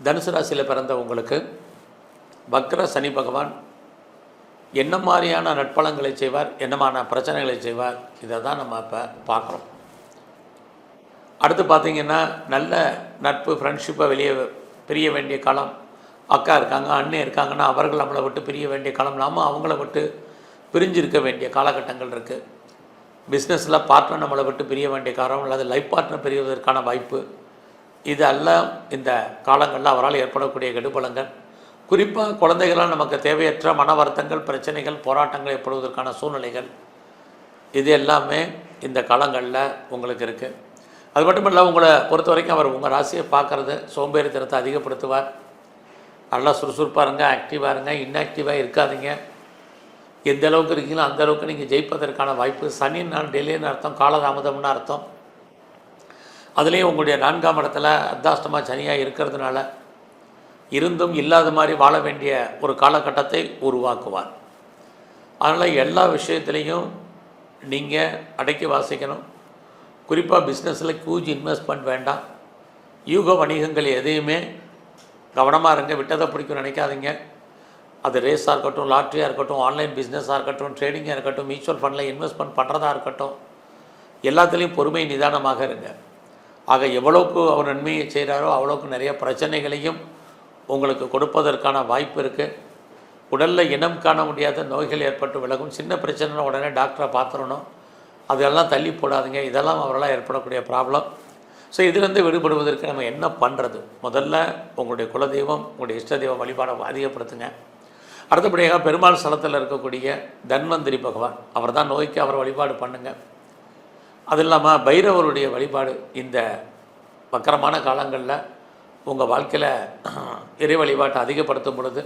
தனுசு ராசியில் பிறந்த உங்களுக்கு வக்ர சனி பகவான் என்ன மாதிரியான நட்பலங்களை செய்வார், என்னமான பிரச்சனைகளை செய்வார், இதை தான் நம்ம இப்போ பார்க்குறோம். அடுத்து பார்த்திங்கன்னா, நல்ல நட்பு ஃப்ரெண்ட்ஷிப்பை வெளியே பிரிய வேண்டிய காலம். அக்கா இருக்காங்க, அண்ணன் இருக்காங்கன்னா அவர்கள் நம்மளை விட்டு பிரிய வேண்டிய காலம், நாம் அவங்கள விட்டு பிரிஞ்சிருக்க வேண்டிய காலகட்டங்கள் இருக்குது. பிஸ்னஸில் பார்ட்னர் நம்மளை விட்டு பிரிய வேண்டிய காலம் அல்லது லைஃப் பார்ட்னர் பிரிவதற்கான வாய்ப்பு, இதெல்லாம் இந்த காலங்களில் அவரால் ஏற்படக்கூடிய கெடுபலங்கள். குறிப்பாக குழந்தைகளால் நமக்கு தேவையற்ற மன வருத்தங்கள், பிரச்சனைகள், போராட்டங்கள் ஏற்படுவதற்கான சூழ்நிலைகள், இது எல்லாமே இந்த காலங்களில் உங்களுக்கு இருக்குது. அது மட்டும் இல்லை, உங்களை பொறுத்த வரைக்கும் அவர் உங்கள் ராசியை பார்க்குறது சோம்பேறித்தனத்தை அதிகப்படுத்துவார். நல்லா சுறுசுறுப்பாக இருங்க, ஆக்டிவாக இருங்க, இன்ஆக்டிவாக இருக்காதீங்க. எந்த அளவுக்கு இருக்கீங்களோ அந்த அளவுக்கு நீங்கள் ஜெயிப்பதற்கான வாய்ப்பு. சனினால் டெல்லின்னு அர்த்தம், காலதாமதம்னு அர்த்தம். அதுலேயும் உங்களுடைய 4ஆம் இடத்துல அர்த்தாஷ்டமாக சனியாக இருக்கிறதுனால இருந்தும் இல்லாத மாதிரி வாழ வேண்டிய ஒரு காலகட்டத்தை உருவாக்குவார். அதனால் எல்லா விஷயத்துலேயும் நீங்கள் அடக்கி வாசிக்கணும். குறிப்பாக பிஸ்னஸில் ஹியூஜ் இன்வெஸ்ட்மெண்ட் வேண்டாம். யூக வணிகங்கள் எதையுமே கவனமாக இருங்க, விட்டதை பிடிக்கும் நினைக்காதீங்க. அது ரேஸாக இருக்கட்டும், லாட்ரியாக இருக்கட்டும், ஆன்லைன் பிஸ்னஸாக இருக்கட்டும், ட்ரேடிங்காக இருக்கட்டும், மியூச்சுவல் ஃபண்டில் இன்வெஸ்ட்மெண்ட் பண்ணுறதா இருக்கட்டும், எல்லாத்துலேயும் பொறுமை நிதானமாக இருங்க. ஆக எவ்வளோக்கு அவர் நன்மையை செய்கிறாரோ அவ்வளோக்கு நிறைய பிரச்சனைகளையும் உங்களுக்கு கொடுப்பதற்கான வாய்ப்பு இருக்குது. உடலில் இனம் காண முடியாத நோய்கள் ஏற்பட்டு விலகும். சின்ன பிரச்சனைனா உடனே டாக்டரை பார்த்துடணும், அதெல்லாம் தள்ளி போடாதீங்க. இதெல்லாம் அவரெல்லாம் ஏற்படக்கூடிய ப்ராப்ளம். ஸோ இதிலிருந்து விடுபடுவதற்கு நம்ம என்ன பண்ணுறது? முதல்ல உங்களுடைய குலதெய்வம், உங்களுடைய இஷ்ட தெய்வம் வழிபாடை அதிகப்படுத்துங்க. அடுத்தபடியாக பெருமாள் ஸ்தலத்தில் இருக்கக்கூடிய தன்வந்திரி பகவான், அவர் தான் நோய்க்கு அவர் வழிபாடு பண்ணுங்கள். அது இல்லாமல் பைரவருடைய வழிபாடு இந்த வக்கரமான காலங்களில் உங்கள் வாழ்க்கையில் இறை வழிபாட்டை அதிகப்படுத்தும் பொழுது